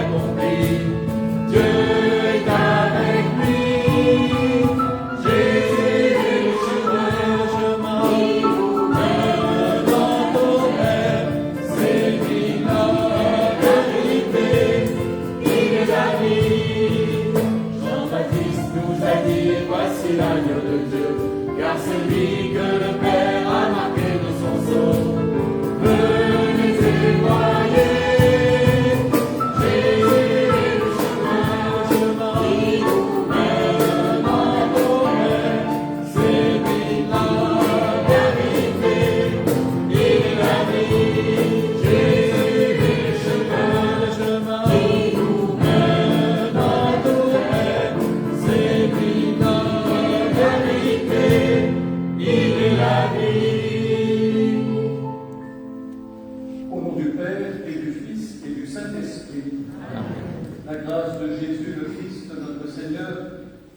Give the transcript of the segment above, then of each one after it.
accompli. Dieu est avec lui. Jésus est le chemin qui nous mène au Père. C'est lui la vérité, il est la vie. Jean-Baptiste nous a dit, voici l'agneau de Dieu, car c'est lui que le Père a marqué de son sceau. Venez et voyez.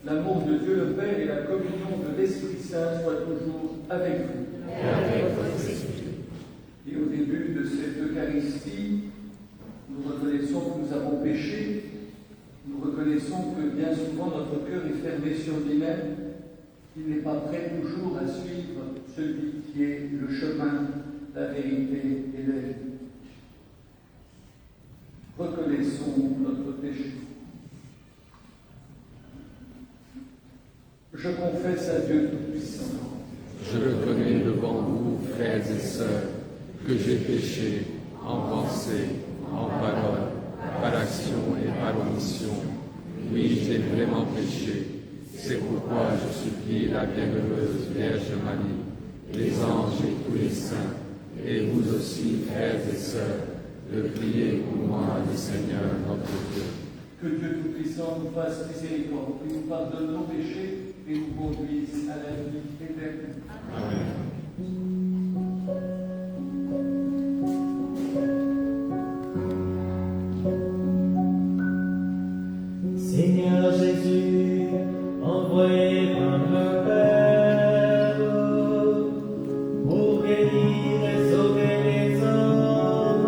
L'amour de Dieu le Père et la communion de l'Esprit Saint soient toujours avec vous. Et avec votre esprit. Et au début de cette Eucharistie, nous reconnaissons que nous avons péché, nous reconnaissons que bien souvent notre cœur est fermé sur lui-même, il n'est pas prêt toujours à suivre celui qui est le chemin, la vérité et la vie. Reconnaissons notre péché. Je confesse à Dieu Tout-Puissant. Je reconnais devant vous, frères et sœurs, que j'ai péché en pensée, en parole, par action et par omission. Oui, j'ai vraiment péché. C'est pourquoi je supplie la bienheureuse Vierge Marie, les anges et tous les saints, et vous aussi, frères et sœurs, de prier pour moi, le Seigneur notre Dieu. Que Dieu Tout-Puissant nous fasse miséricorde, qu'il nous pardonne nos péchés et nous conduise à la vie éternelle. Amen. Seigneur Jésus, envoyé par le Père pour guérir et sauver les hommes,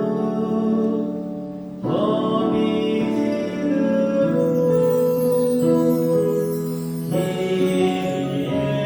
prends pitié de nous. Kyrie, Kyrie,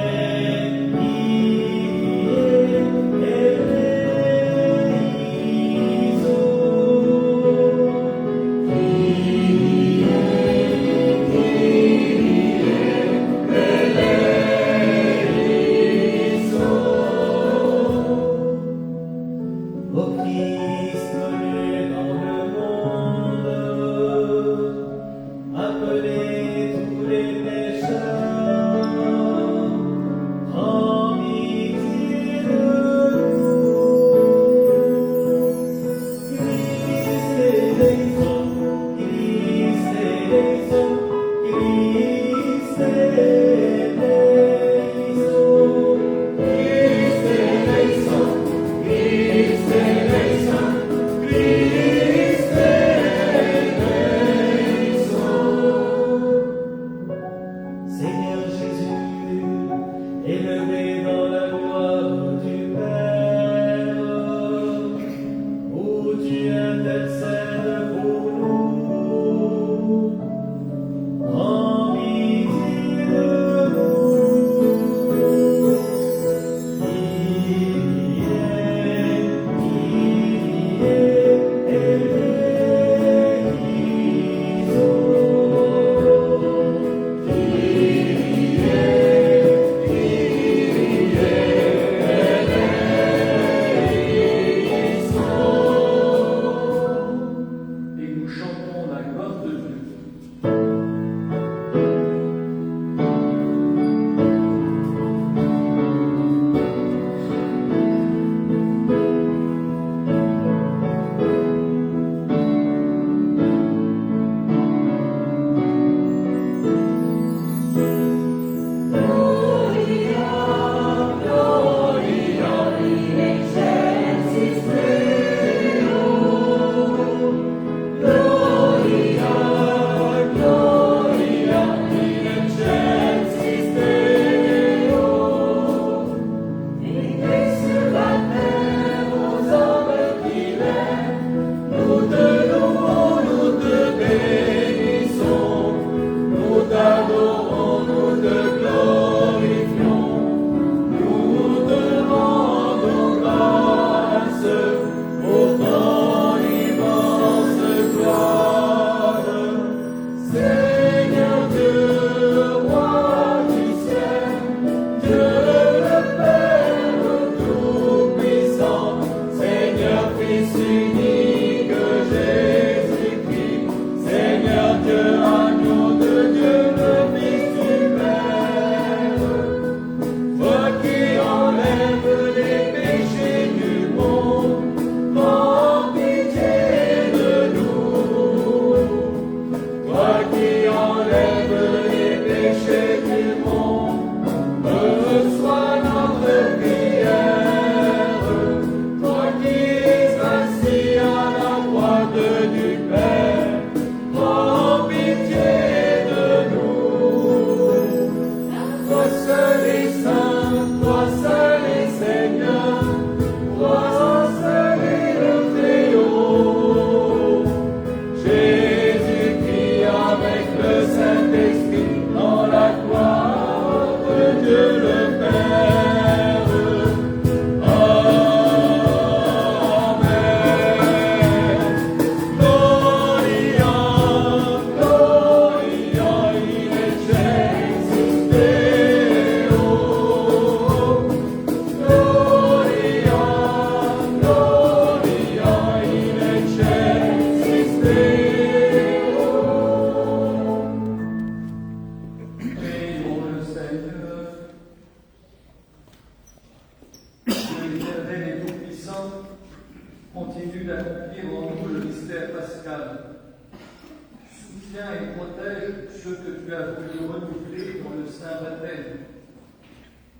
soutiens et protège ceux que tu as voulu renouveler dans le saint baptême,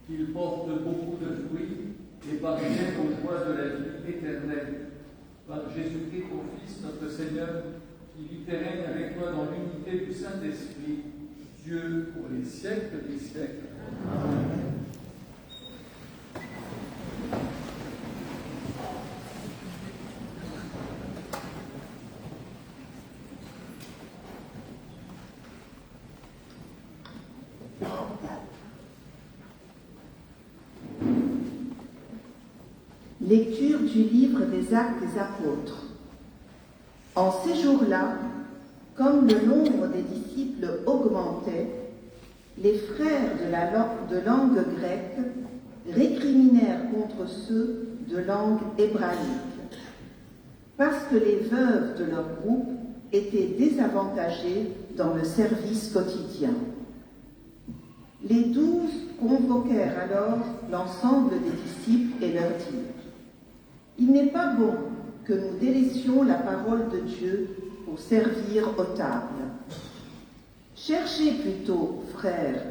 qu'ils portent beaucoup de fruits et parviennent aux joies de la vie éternelle. Par Jésus-Christ, ton Fils, notre Seigneur, qui vit et règne avec toi dans l'unité du Saint-Esprit, Dieu pour les siècles des siècles. Amen. Lecture du livre des Actes des Apôtres. En ces jours-là, comme le nombre des disciples augmentait, les frères de langue grecque récriminèrent contre ceux de langue hébraïque, parce que les veuves de leur groupe étaient désavantagées dans le service quotidien. Les 12 convoquèrent alors l'ensemble des disciples et leur dirent: il n'est pas bon que nous délaissions la parole de Dieu pour servir aux tables. Cherchez plutôt, frères,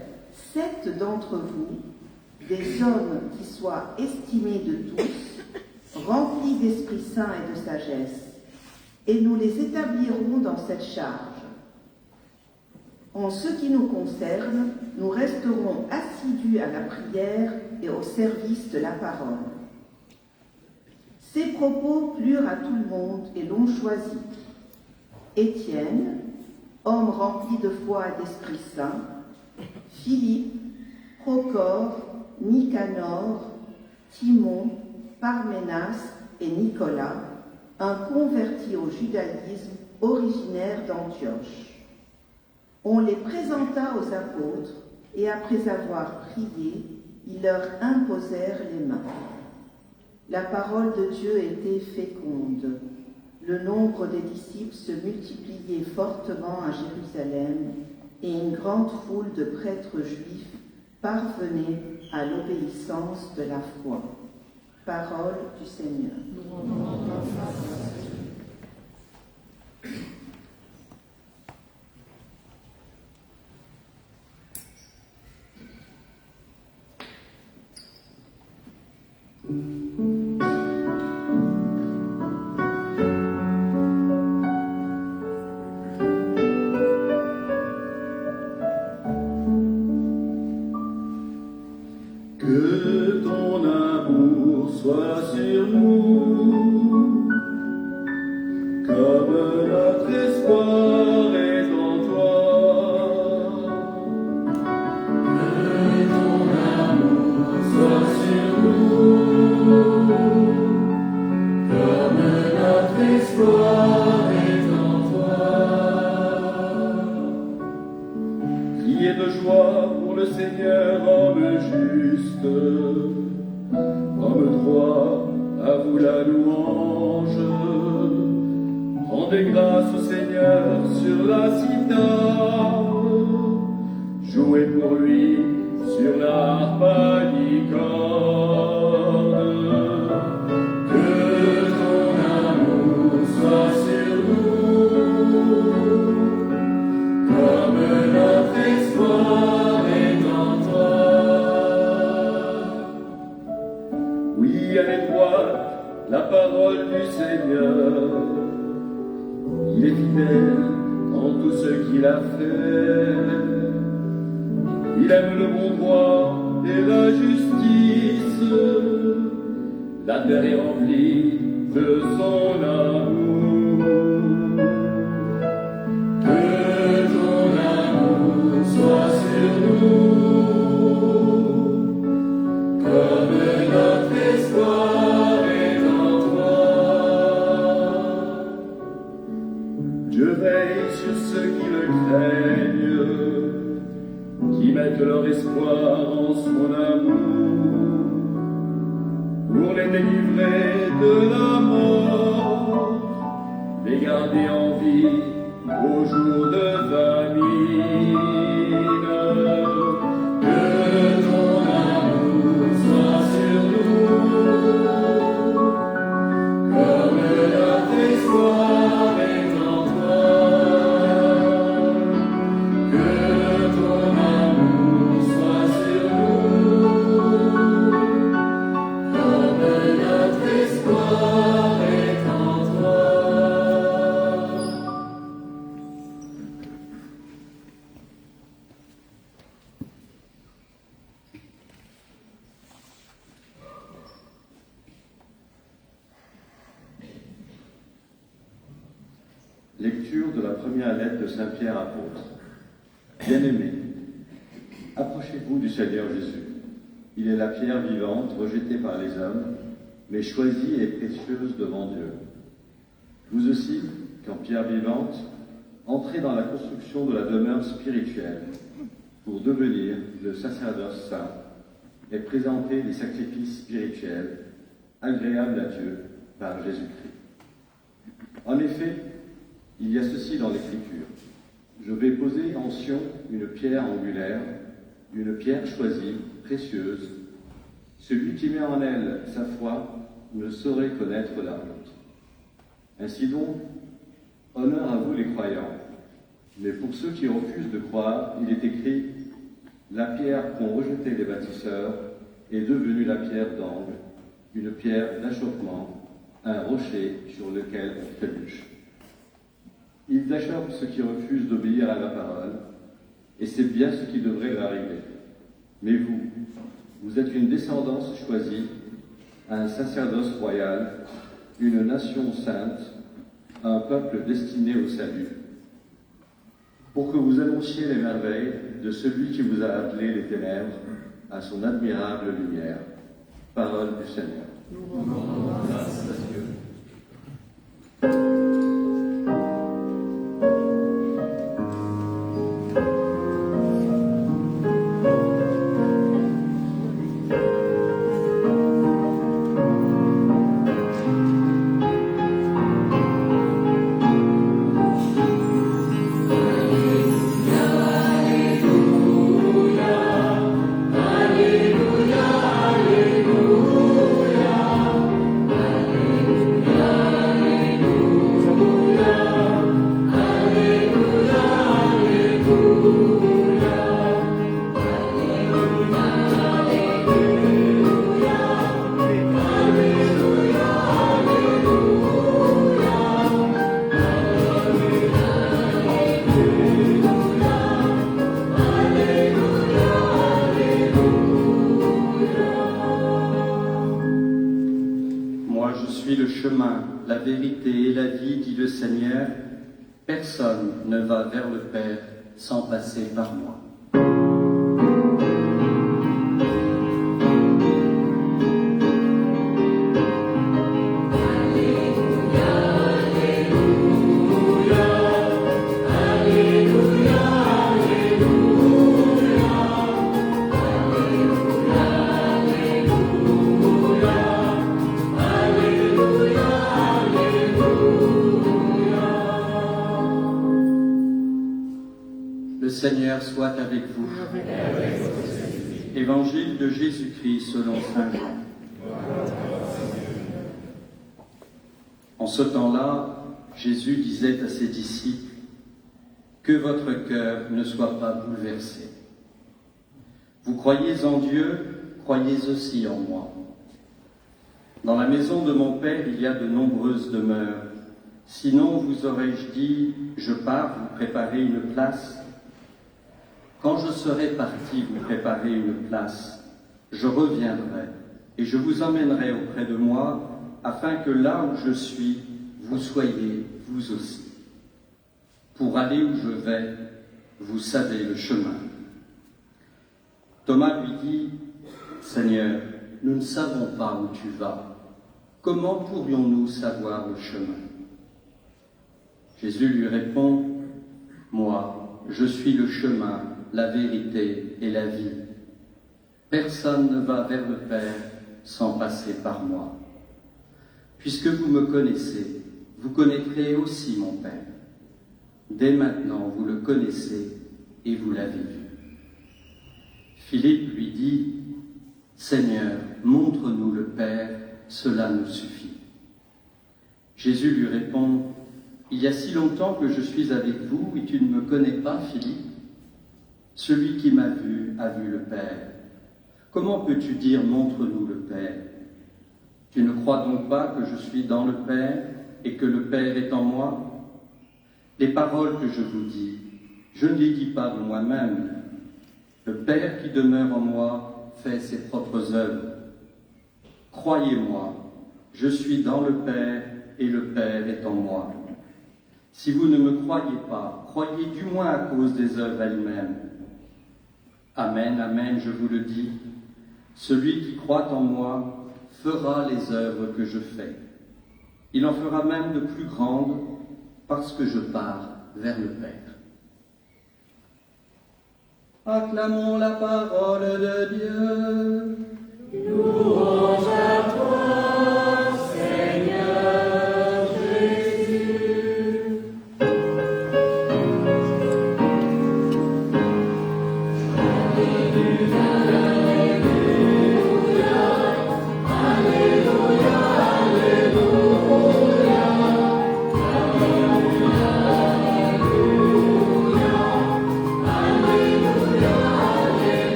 7 d'entre vous, des hommes qui soient estimés de tous, remplis d'Esprit Saint et de sagesse, et nous les établirons dans cette charge. En ce qui nous concerne, nous resterons assidus à la prière et au service de la parole. Ces propos plurent à tout le monde et l'ont choisi. Étienne, homme rempli de foi et d'Esprit Saint, Philippe, Procore, Nicanor, Timon, Parménas et Nicolas, un converti au judaïsme originaire d'Antioche. On les présenta aux apôtres et après avoir prié, ils leur imposèrent les mains. La parole de Dieu était féconde. Le nombre des disciples se multipliait fortement à Jérusalem et une grande foule de prêtres juifs parvenait à l'obéissance de la foi. Parole du Seigneur. Que ton amour soit sur nous, comme notre espoir est en toi. Que ton amour soit sur nous, comme notre espoir est en toi. Criez de joie pour le Seigneur, homme juste, homme droit, à vous la louange. Rendez grâce au Seigneur sur la cithare, jouez pour lui sur l'harpe à cordes. Que ton amour soit sur nous, comme notre espoir est en toi. Oui, elle est droite, la parole du Seigneur. Il est fidèle en tout ce qu'il a fait. Il aime le bon droit et la justice. La terre est remplie de son amour. Que ton amour soit sur nous, comme notre espoir est en toi. Dieu veille sur ceux qui le craignent, qui mettent leur espoir en son amour, pour les délivrer de la mort, les garder en vie au jour de famine. Que ton amour soit sur nous, comme notre espoir est en toi. lecture de la première lettre de Saint Pierre apôtre. Bien-aimés, approchez-vous du Seigneur Jésus. Il est la pierre vivante, rejetée par les hommes, mais choisie et précieuse devant Dieu. Vous aussi, qu'en pierre vivante, entrez dans la construction de la demeure spirituelle pour devenir le sacerdoce saint et présenter des sacrifices spirituels agréables à Dieu par Jésus-Christ. En effet, il y a ceci dans l'Écriture. Je vais poser en Sion une pierre angulaire, une pierre choisie, précieuse. Celui qui met en elle sa foi ne saurait connaître la honte. Ainsi donc, honneur à vous les croyants. Mais pour ceux qui refusent de croire, il est écrit « La pierre qu'ont rejetée les bâtisseurs est devenue la pierre d'angle, une pierre d'achoppement, un rocher sur lequel on trébuche. » Ils achoppent ceux qui refusent d'obéir à la parole, et c'est bien ce qui devrait leur arriver. Mais vous, vous êtes une descendance choisie, un sacerdoce royal, une nation sainte, un peuple destiné au salut, pour que vous annonciez les merveilles de celui qui vous a appelé des ténèbres à son admirable lumière. Parole du Seigneur. Nous rendons grâce à Dieu. La vérité et la vie, dit le Seigneur, personne ne va vers le Père sans passer par moi. Le Seigneur soit avec vous. Évangile de Jésus-Christ selon saint Jean. En ce temps-là, Jésus disait à ses disciples, « Que votre cœur ne soit pas bouleversé. Vous croyez en Dieu, croyez aussi en moi. Dans la maison de mon Père, il y a de nombreuses demeures. Sinon, vous aurais-je dit, je pars vous préparer une place. Quand je serai parti vous préparer une place, je reviendrai et je vous emmènerai auprès de moi, afin que là où je suis, vous soyez vous aussi. Pour aller où je vais, vous savez le chemin. » Thomas lui dit, « Seigneur, nous ne savons pas où tu vas. Comment pourrions-nous savoir le chemin ?» Jésus lui répond, « Moi, je suis le chemin, la vérité et la vie. Personne ne va vers le Père sans passer par moi. Puisque vous me connaissez, vous connaîtrez aussi mon Père. Dès maintenant, vous le connaissez et vous l'avez vu. » Philippe lui dit, « Seigneur, montre-nous le Père, cela nous suffit. » Jésus lui répond, « Il y a si longtemps que je suis avec vous et tu ne me connais pas, Philippe. Celui qui m'a vu a vu le Père. Comment peux-tu dire, montre-nous le Père? Tu ne crois donc pas que je suis dans le Père et que le Père est en moi? Les paroles que je vous dis, je ne les dis pas de moi-même. Le Père qui demeure en moi fait ses propres œuvres. Croyez-moi, je suis dans le Père et le Père est en moi. Si vous ne me croyez pas, croyez du moins à cause des œuvres elles-mêmes. Amen, amen, je vous le dis, celui qui croit en moi fera les œuvres que je fais. Il en fera même de plus grandes, parce que je pars vers le Père. Acclamons la parole de Dieu. Louange à toi, Seigneur Jésus.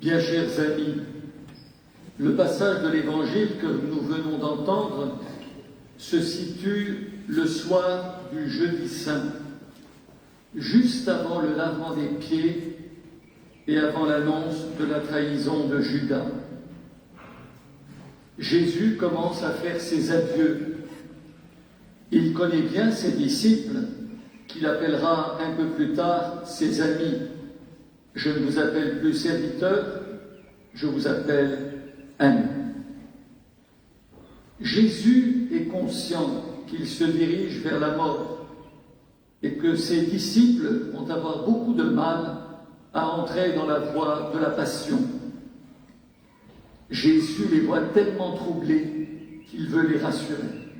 Bien chers amis, le passage de l'Évangile que nous venons d'entendre se situe le soir du Jeudi Saint, juste avant le lavement des pieds et avant l'annonce de la trahison de Judas. Jésus commence à faire ses adieux. Il connaît bien ses disciples, qu'il appellera un peu plus tard ses amis. Je ne vous appelle plus serviteur, je vous appelle ami. Jésus est conscient qu'il se dirige vers la mort et que ses disciples vont avoir beaucoup de mal à entrer dans la voie de la passion. Jésus les voit tellement troublés qu'il veut les rassurer.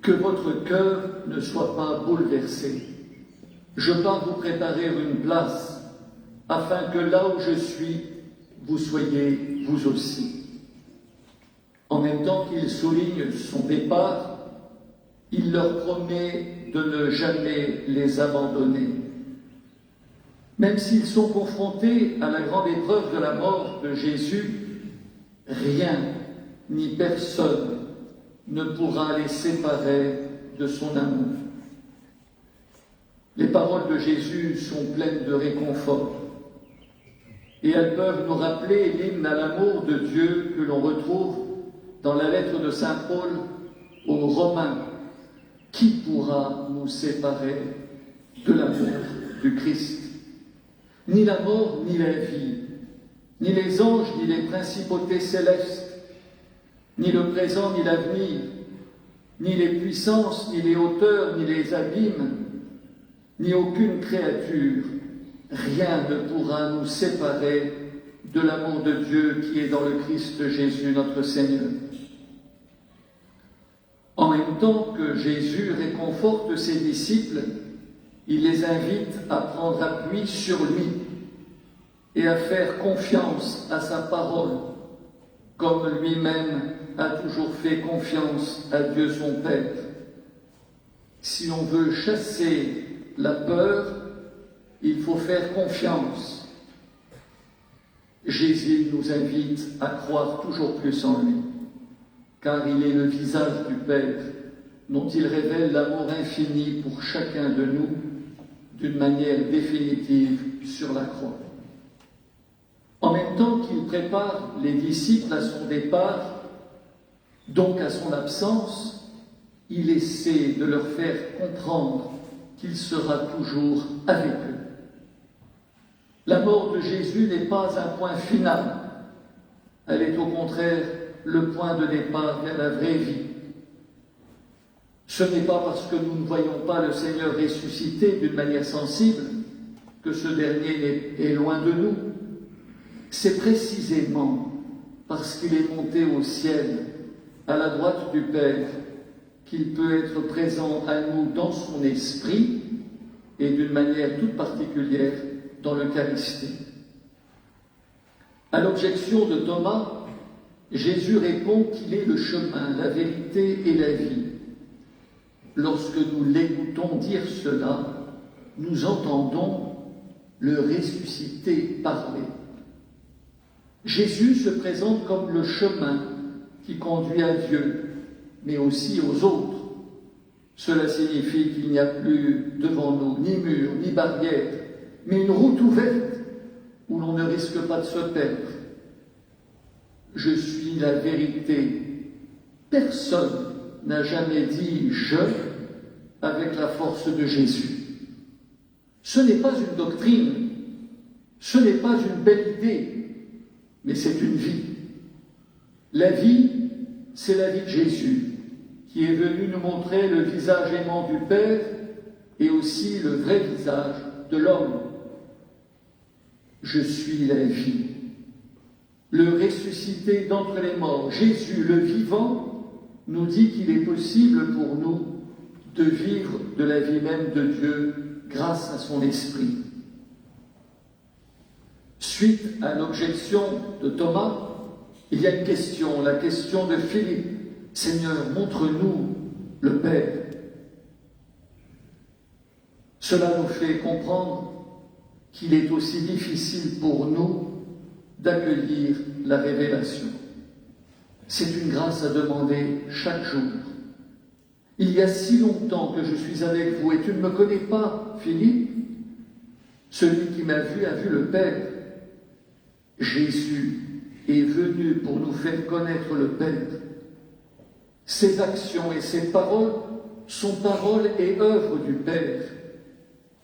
Que votre cœur ne soit pas bouleversé. Je pars vous préparer une place afin que là où je suis, vous soyez vous aussi. En même temps qu'il souligne son départ, il leur promet de ne jamais les abandonner. Même s'ils sont confrontés à la grande épreuve de la mort de Jésus, rien ni personne ne pourra les séparer de son amour. Les paroles de Jésus sont pleines de réconfort et elles peuvent nous rappeler l'hymne à l'amour de Dieu que l'on retrouve dans la lettre de saint Paul aux Romains. Qui pourra nous séparer de l'amour du Christ? Ni la mort, ni la vie, ni les anges, ni les principautés célestes, ni le présent, ni l'avenir, ni les puissances, ni les hauteurs, ni les abîmes, ni aucune créature, rien ne pourra nous séparer de l'amour de Dieu qui est dans le Christ Jésus notre Seigneur. En même temps que Jésus réconforte ses disciples, il les invite à prendre appui sur lui et à faire confiance à sa parole, comme lui-même a toujours fait confiance à Dieu son Père. Si l'on veut chasser la peur, il faut faire confiance. Jésus nous invite à croire toujours plus en lui, car il est le visage du Père, dont il révèle l'amour infini pour chacun de nous, d'une manière définitive sur la croix. En même temps qu'il prépare les disciples à son départ, donc à son absence, il essaie de leur faire comprendre qu'il sera toujours avec eux. La mort de Jésus n'est pas un point final, elle est au contraire le point de départ vers la vraie vie. Ce n'est pas parce que nous ne voyons pas le Seigneur ressuscité d'une manière sensible que ce dernier est loin de nous. C'est précisément parce qu'il est monté au ciel, à la droite du Père, qu'il peut être présent à nous dans son esprit et d'une manière toute particulière dans l'Eucharistie. À l'objection de Thomas, Jésus répond qu'il est le chemin, la vérité et la vie. Lorsque nous l'écoutons dire cela, nous entendons le ressuscité parler. Jésus se présente comme le chemin qui conduit à Dieu, mais aussi aux autres. Cela signifie qu'il n'y a plus devant nous ni mur, ni barrière, mais une route ouverte où l'on ne risque pas de se perdre. je suis la vérité. Personne n'a jamais dit « je » avec la force de Jésus. Ce n'est pas une doctrine, ce n'est pas une belle idée, mais c'est une vie. La vie, c'est la vie de Jésus, qui est venu nous montrer le visage aimant du Père et aussi le vrai visage de l'homme. Je suis la vie. Le ressuscité d'entre les morts, Jésus le vivant, nous dit qu'il est possible pour nous de vivre de la vie même de Dieu grâce à son esprit. Suite à l'objection de Thomas, il y a une question, la question de Philippe. Seigneur, montre-nous le Père. Cela nous fait comprendre qu'il est aussi difficile pour nous d'accueillir la révélation. C'est une grâce à demander chaque jour. Il y a si longtemps que je suis avec vous et tu ne me connais pas, Philippe. Celui qui m'a vu a vu le Père. Jésus est venu pour nous faire connaître le Père. Ses actions et ses paroles sont paroles et œuvres du Père.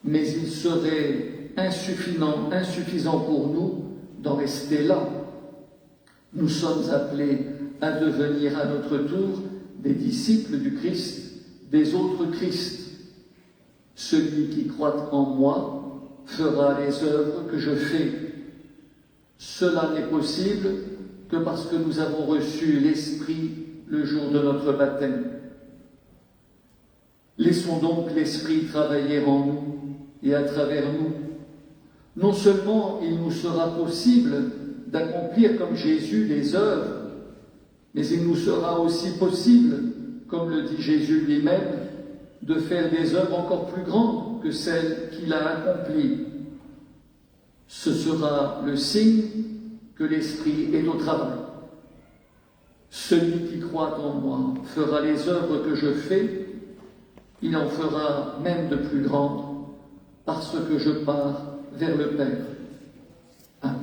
Mais il serait insuffisant pour nous d'en rester là. Nous sommes appelés à devenir à notre tour des disciples du Christ, des autres Christ. Celui qui croit en moi fera les œuvres que je fais. Cela n'est possible que parce que nous avons reçu l'Esprit le jour de notre baptême. Laissons donc l'Esprit travailler en nous et à travers nous. Non seulement il nous sera possible d'accomplir comme Jésus des œuvres, mais il nous sera aussi possible, comme le dit Jésus lui-même, de faire des œuvres encore plus grandes que celles qu'il a accomplies. Ce sera le signe que l'Esprit est au travail. Celui qui croit en moi fera les œuvres que je fais, il en fera même de plus grandes, parce que je pars vers le Père. Amen.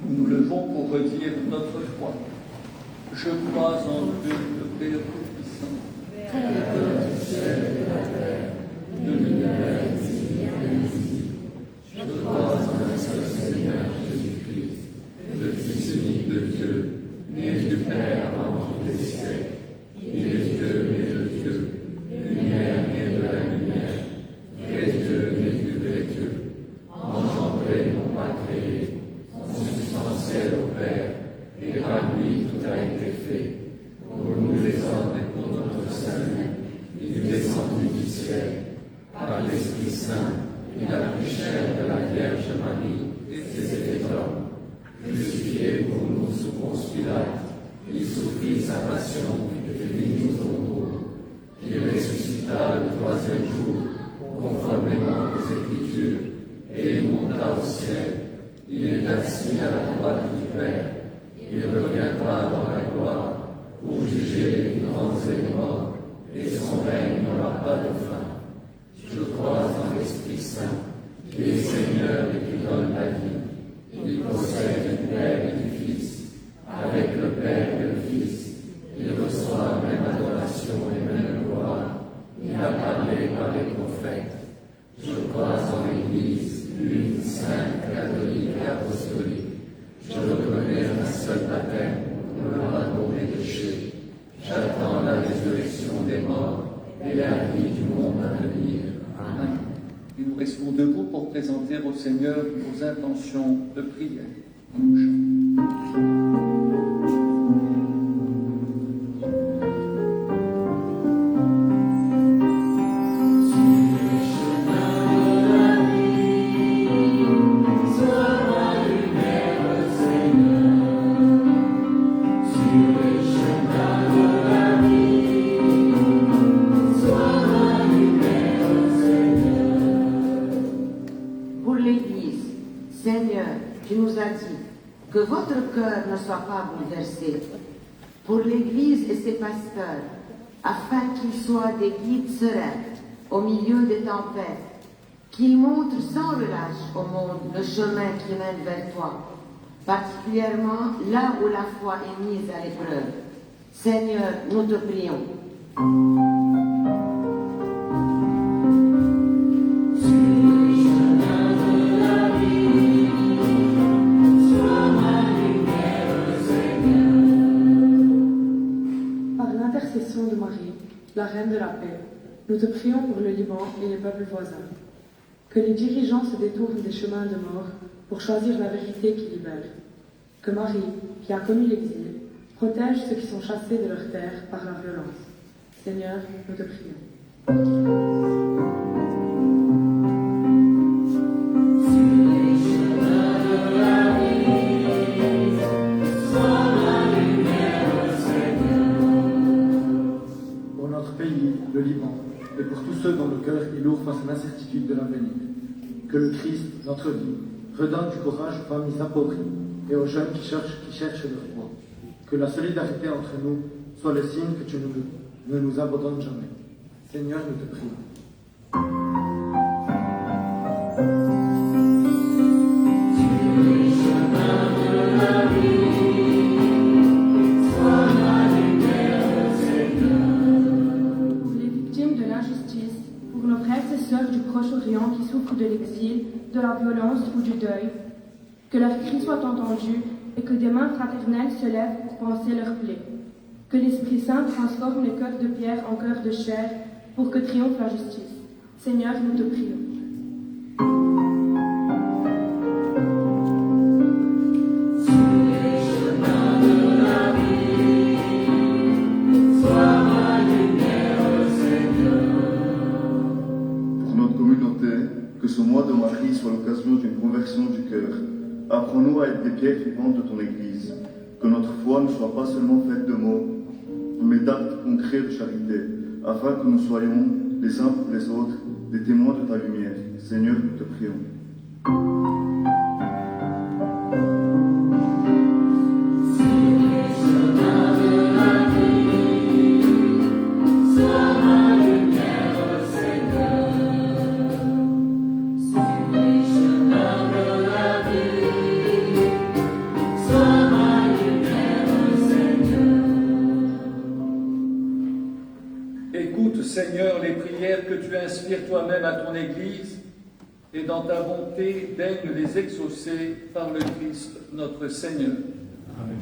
Nous nous levons pour redire notre foi. Je crois en Dieu, le Père Tout-Puissant, Créateur du ciel et de la terre, de l'univers visible et invisible. Je crois en un seul Seigneur Jésus-Christ, le Fils unique de Dieu, né du Père avant tous les siècles. Il est Dieu né de Dieu, lumière née de la lumière, vrai Dieu né du vrai Dieu, engendré non pas créé, consubstantiel au Père, et par lui tout a été fait. Pour nous les hommes et pour notre salut, il est descendu du ciel, par l'Esprit Saint, il a pris chair de la Vierge Marie, et s'est fait homme. Crucifié pour nous sous Ponce Pilate, il souffrit sa passion et fit nous au tombeau. Il ressuscita le troisième jour, conformément aux Écritures, et il monta au ciel. Il est assis à la droite du Père. Il reviendra dans la gloire pour juger les vivants et les morts, et son règne n'aura pas de fin. Je crois en l'Esprit Saint, qui est Seigneur et qui donne la vie. Il possède du Père et du Fils. Avec le Père et le Fils, il reçoit même adoration et même gloire. Il a parlé par les prophètes. Je crois en l'Église, une sainte, catholique et apostolique. Je reconnais un seul baptême pour le pardon des péchés. J'attends la résurrection des morts et la vie du monde à venir. Amen. Et nous restons debout pour présenter au Seigneur nos intentions de prière. Sur Seigneur, tu nous as dit que votre cœur ne soit pas bouleversé. Pour l'Église et ses pasteurs, afin qu'ils soient des guides sereins au milieu des tempêtes, qu'ils montrent sans relâche au monde le chemin qui mène vers toi, particulièrement là où la foi est mise à l'épreuve. Seigneur, nous te prions. Par l'intercession de Marie, la Reine de la paix, nous te prions pour le Liban et les peuples voisins. Que les dirigeants se détournent des chemins de mort pour choisir la vérité qui libère. Que Marie, qui a connu l'exil, protège ceux qui sont chassés de leur terre par la violence. Seigneur, nous te prions. Pour notre pays, le Liban, et pour tous ceux dont le cœur est lourd face à l'incertitude de l'avenir. Que le Christ, notre vie, redonne du courage aux familles appauvries et aux jeunes qui cherchent leur foi. Que la solidarité entre nous soit le signe que tu ne nous abandonnes jamais. Seigneur, nous te prions. Pour les victimes de l'injustice, pour nos frères et sœurs du Proche-Orient qui souffrent de l'exil, de la violence ou du deuil, que leurs cris soient entendus et que des mains fraternelles se lèvent pour panser leurs plaies. Que l'Esprit Saint transforme les cœurs de pierre en cœurs de chair pour que triomphe la justice. Seigneur, nous te prions. Pour notre communauté, que ce mois de Marie soit l'occasion d'une conversion du cœur. Apprends-nous à être des pierres vivantes de ton Église. Que notre foi ne soit pas seulement faite de mots, mais d'actes concrets de charité, afin que nous soyons, les uns pour les autres, des témoins de ta lumière. Seigneur, nous te prions. Écoute, Seigneur, les prières que tu inspires toi-même à ton Église, et dans ta bonté, daigne les exaucer par le Christ notre Seigneur. Amen.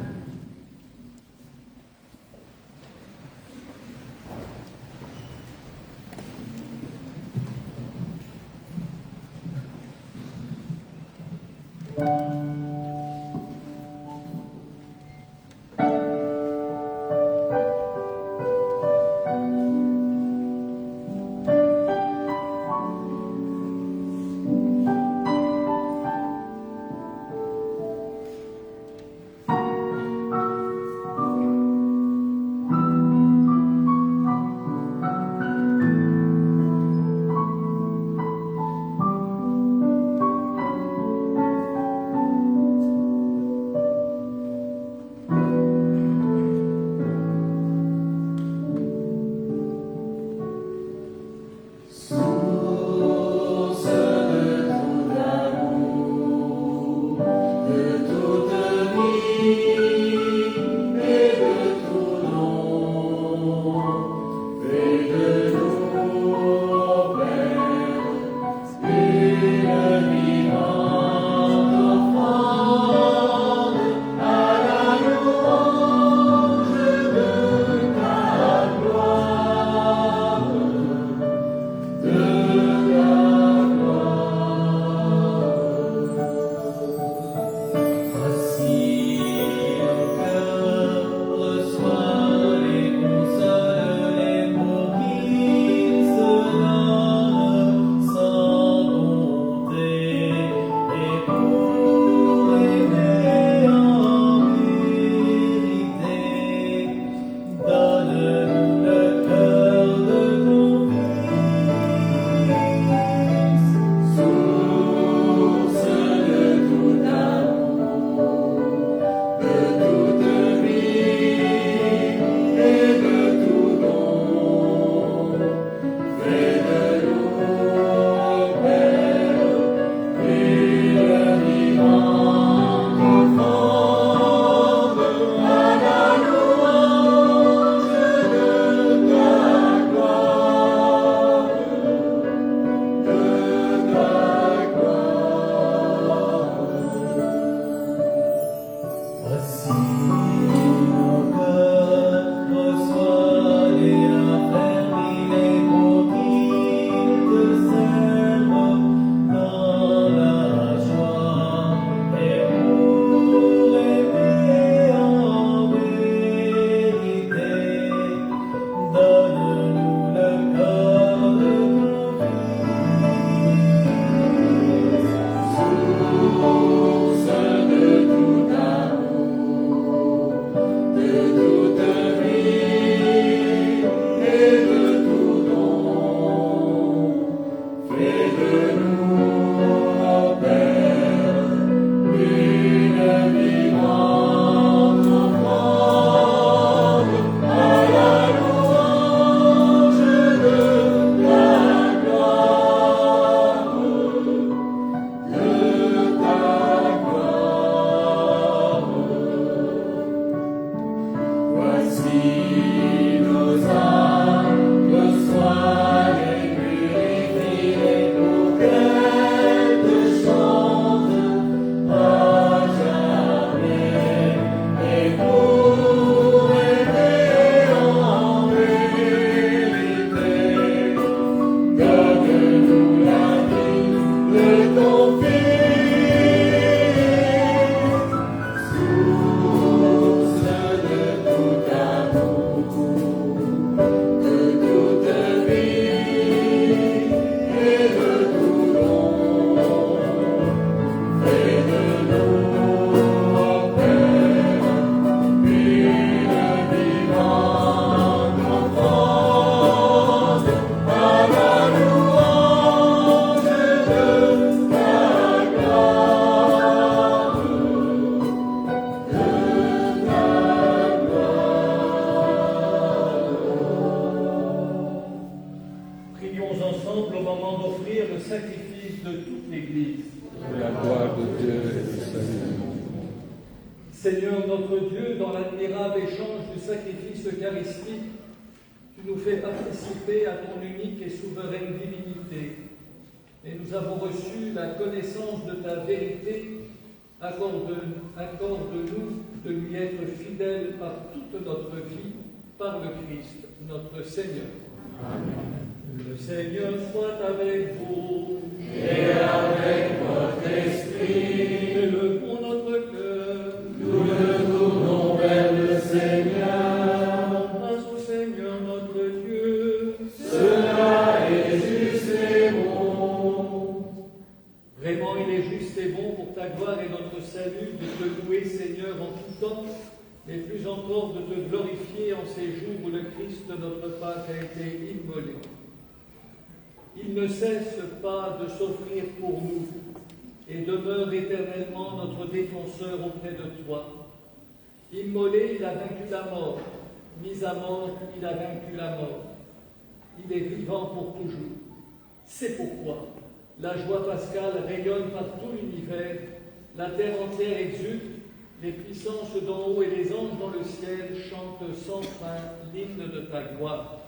Seigneur notre Dieu, dans l'admirable échange du sacrifice eucharistique, tu nous fais participer à ton unique et souveraine divinité. Et nous avons reçu la connaissance de ta vérité. Accorde-nous de lui être fidèles par toute notre vie, par le Christ, notre Seigneur. Amen. Le Seigneur soit avec vous. Et avec votre esprit. Élevons notre cœur. Nous le tournons vers le Seigneur. Rendons grâce au Seigneur notre Dieu. Cela est juste et bon. Vraiment, il est juste et bon pour ta gloire et notre salut de te louer, Seigneur, en tout temps, mais plus encore de te glorifier en ces jours où le Christ, notre Pâque, a été immolé. Il ne cesse pas de s'offrir pour nous et demeure éternellement notre défenseur auprès de toi. Immolé, il a vaincu la mort. Mis à mort, il a vaincu la mort. Il est vivant pour toujours. C'est pourquoi la joie pascale rayonne par tout l'univers, la terre entière exulte, les puissances d'en haut et les anges dans le ciel chantent sans fin l'hymne de ta gloire.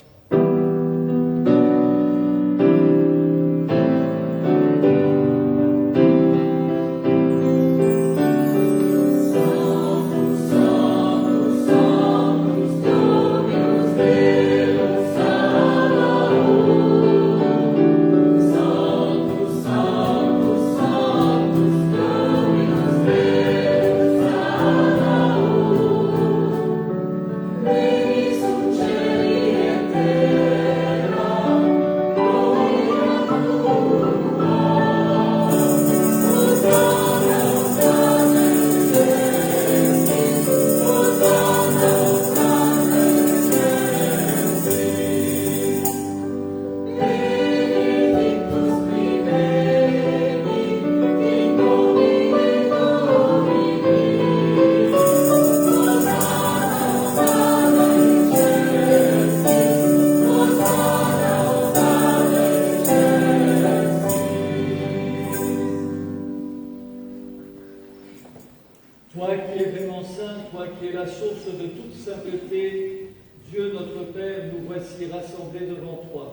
Toi qui es vraiment saint, toi qui es la source de toute sainteté, Dieu notre Père, nous voici rassemblés devant toi.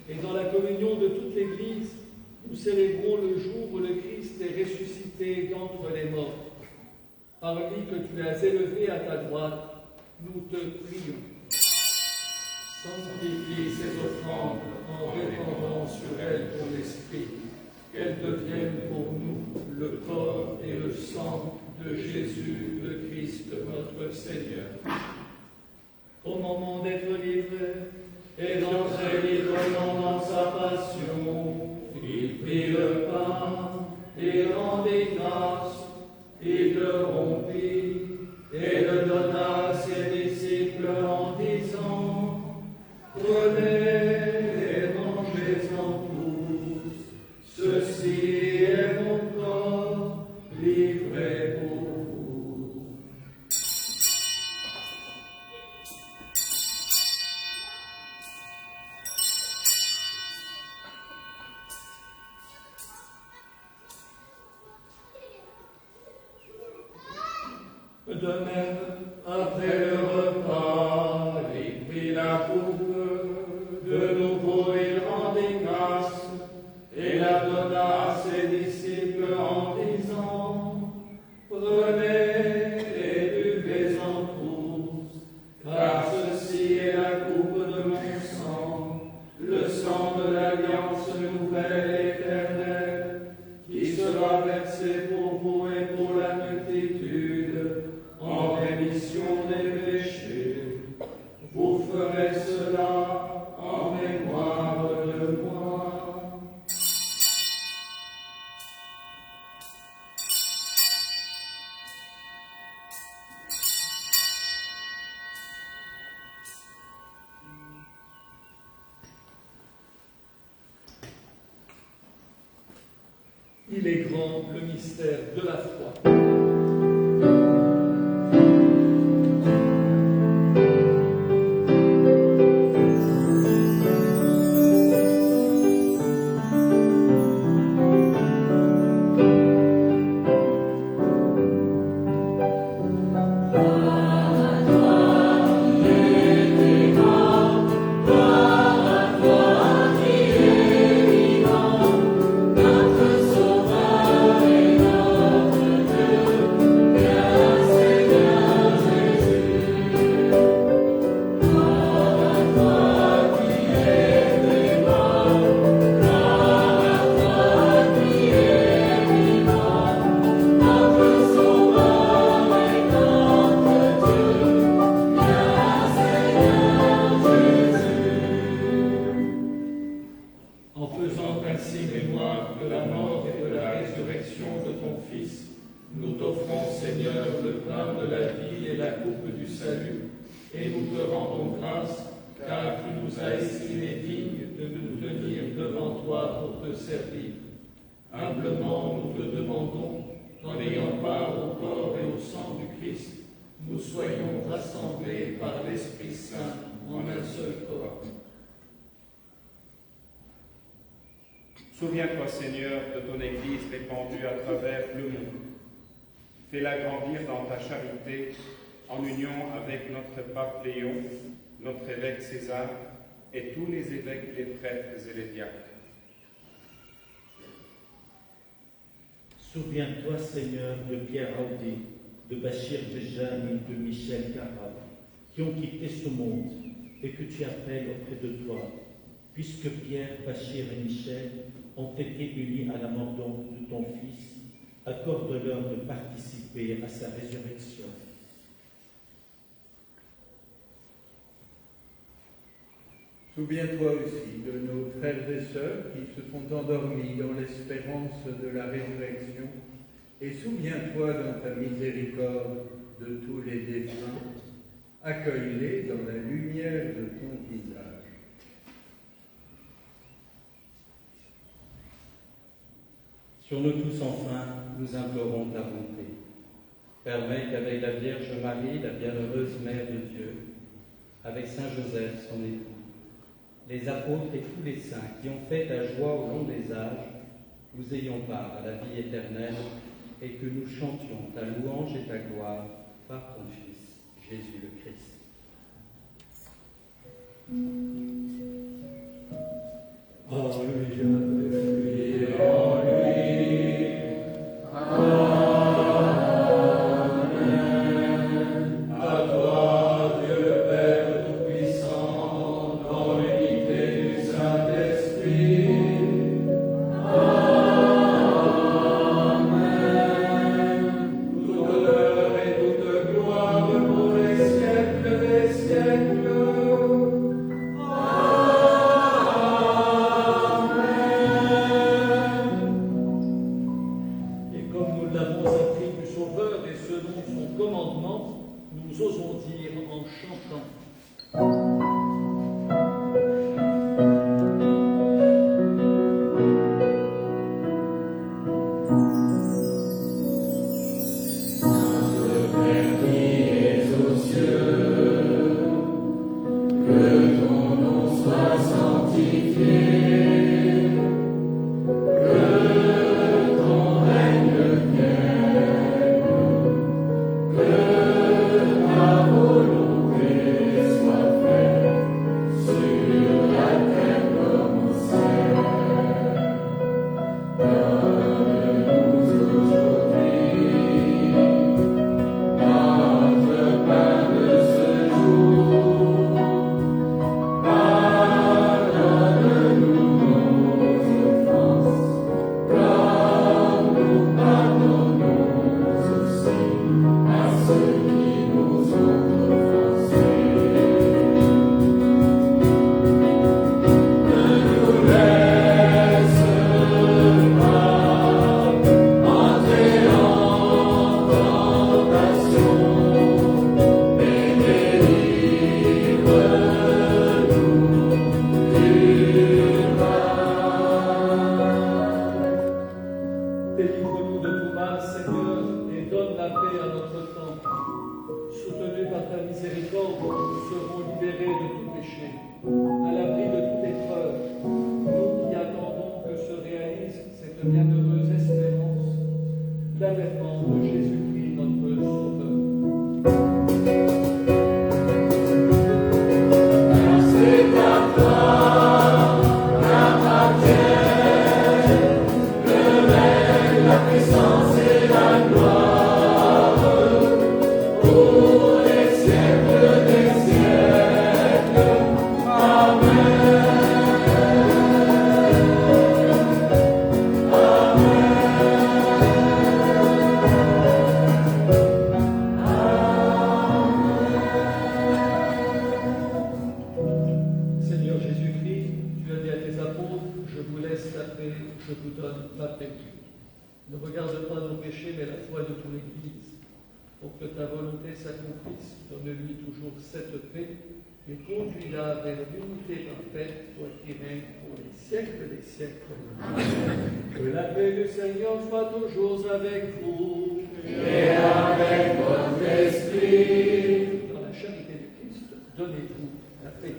Et dans la communion de toute l'Église, nous célébrons le jour où le Christ est ressuscité d'entre les morts. Par lui que tu as élevé à ta droite, nous te prions. Sanctifie ces offrandes en répandant sur elles ton esprit, qu'elles deviennent pour nous le corps et le sang de Jésus, le Christ, notre Seigneur. Au moment d'être livré et d'entrer librement dans sa passion, il prit le pain et rendit grâce, il le rompit et le donna à ses disciples en disant: prenez et mangez-en tous, ceci est mon corps livré pour vous. De même, après le repas, il prit la coupe, de nouveau il rendit grâce, et la donna à ses disciples en disant: prenez et buvez-en tous, car ceci est la coupe de mon sang, le sang de l'alliance nouvelle et éternelle, qui sera versé pour vous et pour la multitude, en rémission des péchés. Vous ferez cela en mémoire de moi. Il est grand le mystère de la foi. Nous t'offrons, Seigneur, le pain de la vie et la coupe du salut, et nous te rendons grâce, car tu nous as estimés dignes de nous tenir devant toi pour te servir. Humblement, nous te demandons qu'en ayant part au corps et au sang du Christ, nous soyons rassemblés par l'Esprit Saint en un seul corps. Souviens-toi, Seigneur, de ton Église répandue à travers le monde. Fais-la grandir dans ta charité, en union avec notre pape Léon, notre évêque César, et tous les évêques, les prêtres et les diacres. Souviens-toi, Seigneur, de Pierre Audé, de Bachir Béjane et de Michel Carrab, qui ont quitté ce monde et que tu appelles auprès de toi, puisque Pierre, Bachir et Michel ont été unis à la mort de ton Fils, accorde-leur de participer à sa résurrection. Souviens-toi aussi de nos frères et sœurs qui se sont endormis dans l'espérance de la résurrection, et souviens-toi dans ta miséricorde de tous les défunts. Accueille-les dans la lumière de ton visage. Sur nous tous, enfin, nous implorons ta bonté. Permets qu'avec la Vierge Marie, la bienheureuse Mère de Dieu, avec Saint Joseph, son époux, les apôtres et tous les saints qui ont fait ta joie au long des âges, nous ayons part à la vie éternelle et que nous chantions ta louange et ta gloire par ton Fils, Jésus le Christ. Amen. et la foi de ton Église. Pour que ta volonté s'accomplisse, donne-lui toujours cette paix et conduis-la vers l'unité parfaite, toi qui règnes pour les siècles des siècles. Amen. Que la paix du Seigneur soit toujours avec vous. Et avec votre esprit. Dans la charité du Christ, donnez-vous la paix.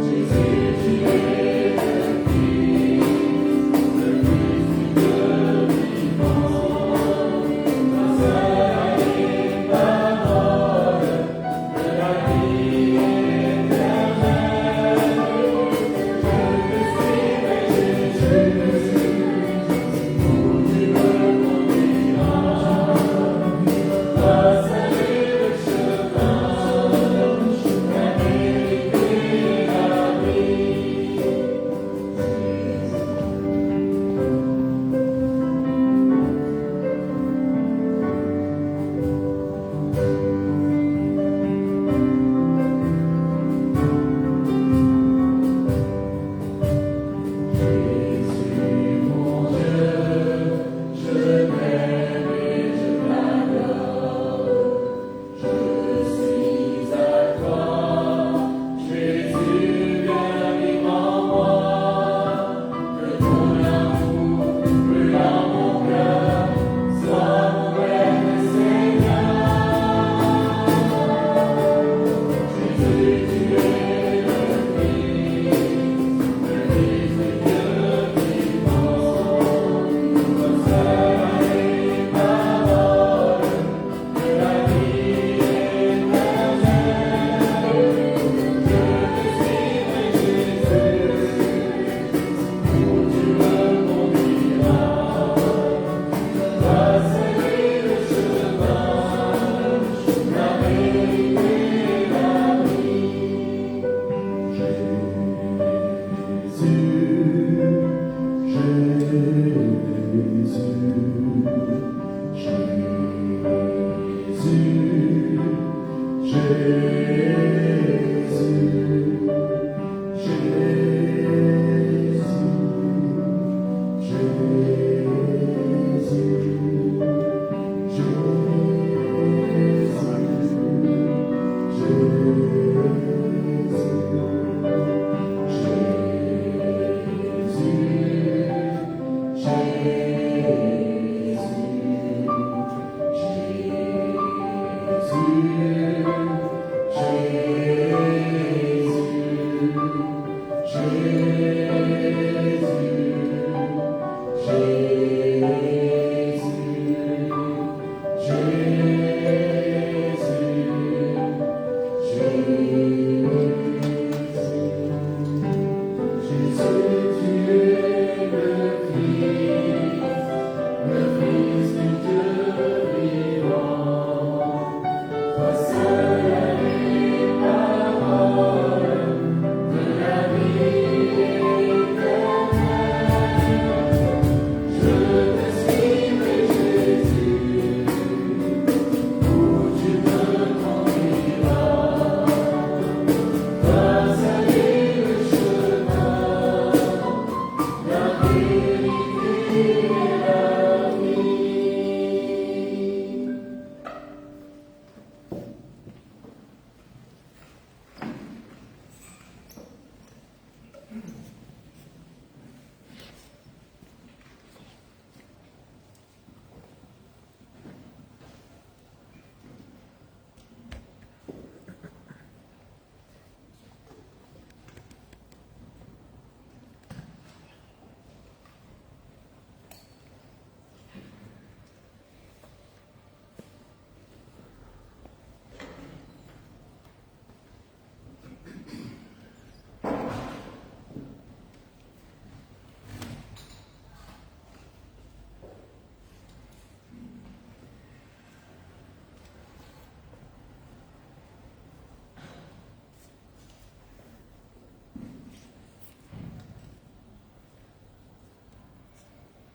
Jésus,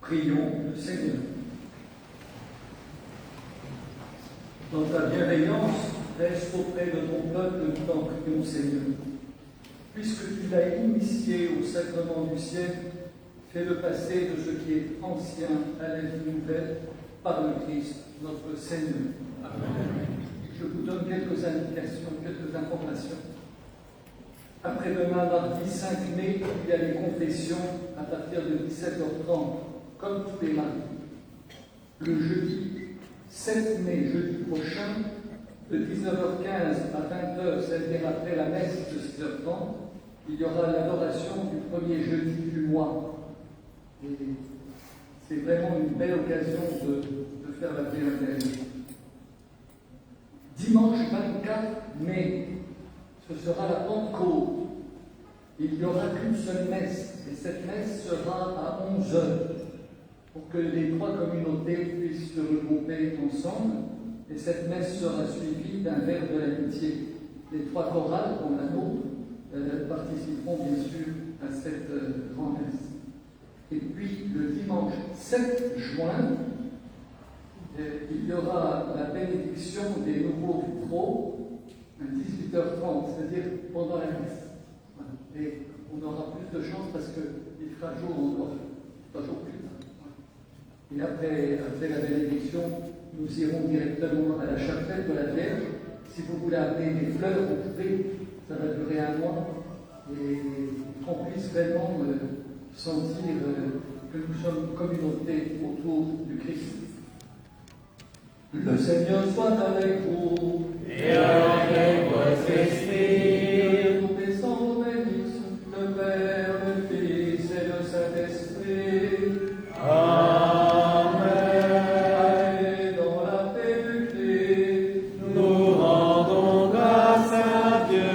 Prions le Seigneur. Dans ta bienveillance, reste auprès de ton peuple, nous t'en prions, Seigneur. Puisque tu l'as initié au sacrement du siècle, fais-le passer de ce qui est ancien à la vie nouvelle par le Christ, notre Seigneur. Amen. Je vous donne quelques indications, quelques informations. Après-demain, mardi 5 mai, il y a les confessions à partir de 17h30, comme tous les mardis. Le jeudi 7 mai, jeudi prochain, de 19h15 à 20h, c'est-à-dire après la messe de 6h30, il y aura l'adoration du premier jeudi du mois. Et c'est vraiment une belle occasion de faire la prière. Dimanche 24 mai, ce sera la Pentecôte. Il n'y aura qu'une seule messe, et cette messe sera à 11h, pour que les trois communautés puissent se regrouper ensemble, et cette messe sera suivie d'un verre de l'amitié. Les trois chorales, dont la nôtre, participeront bien sûr à cette grande messe. Et puis, le dimanche 7 juin, il y aura la bénédiction des nouveaux vitraux à 18h30, c'est-à-dire pendant la messe. Voilà. Et on aura plus de chance parce qu'il fera jour encore, 3 jours plus tard. Et après la bénédiction, nous irons directement à la chapelle de la Vierge. Si vous voulez amener des fleurs, vous pouvez, ça va durer 1 mois, et qu'on puisse vraiment sentir que nous sommes communauté autour du Christ. Le Seigneur soit avec vous. Et avec votre esprit. Nous descendons bénisse le Père, le Fils et le Saint-Esprit. Amen. Allez dans la paix du Christ. Nous rendons grâce à Dieu.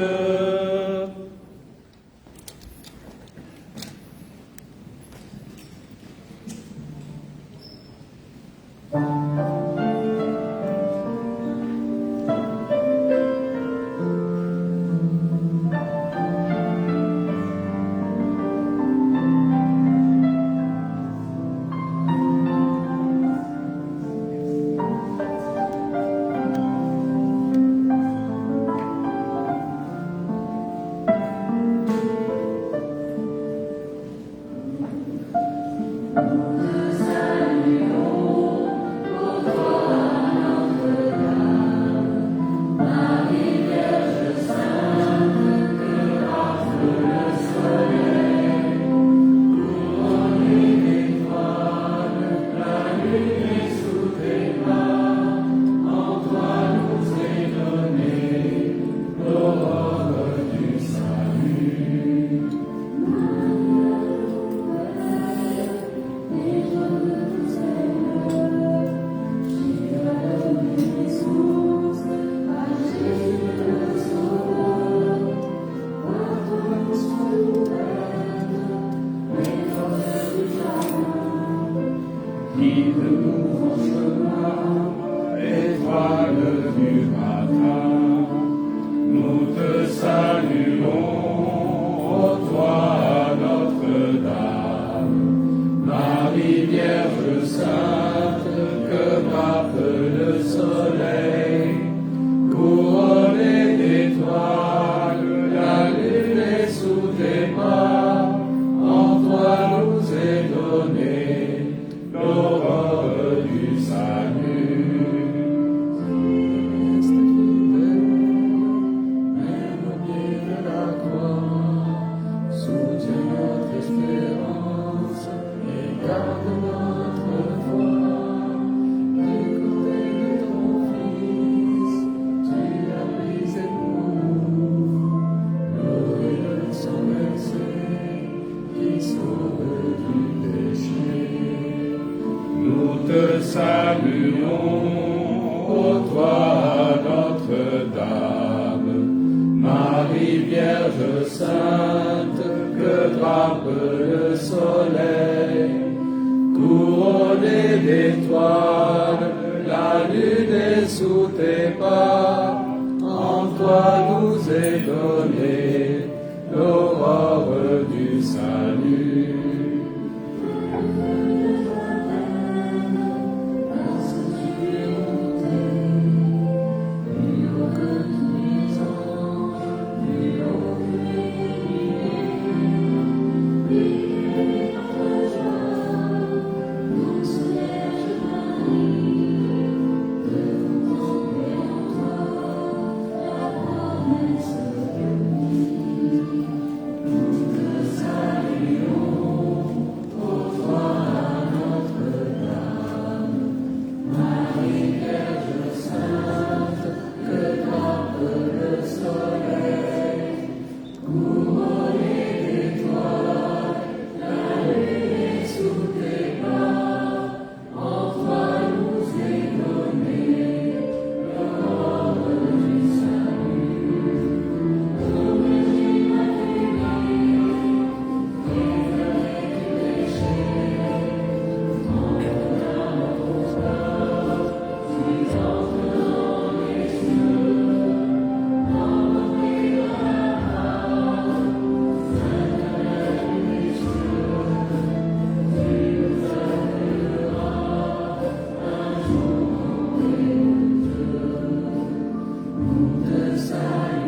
L'aurore du salut.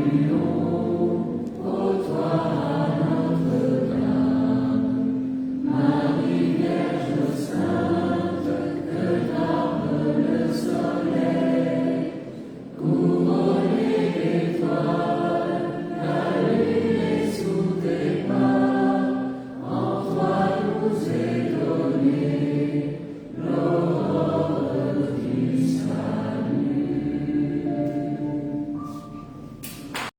saluons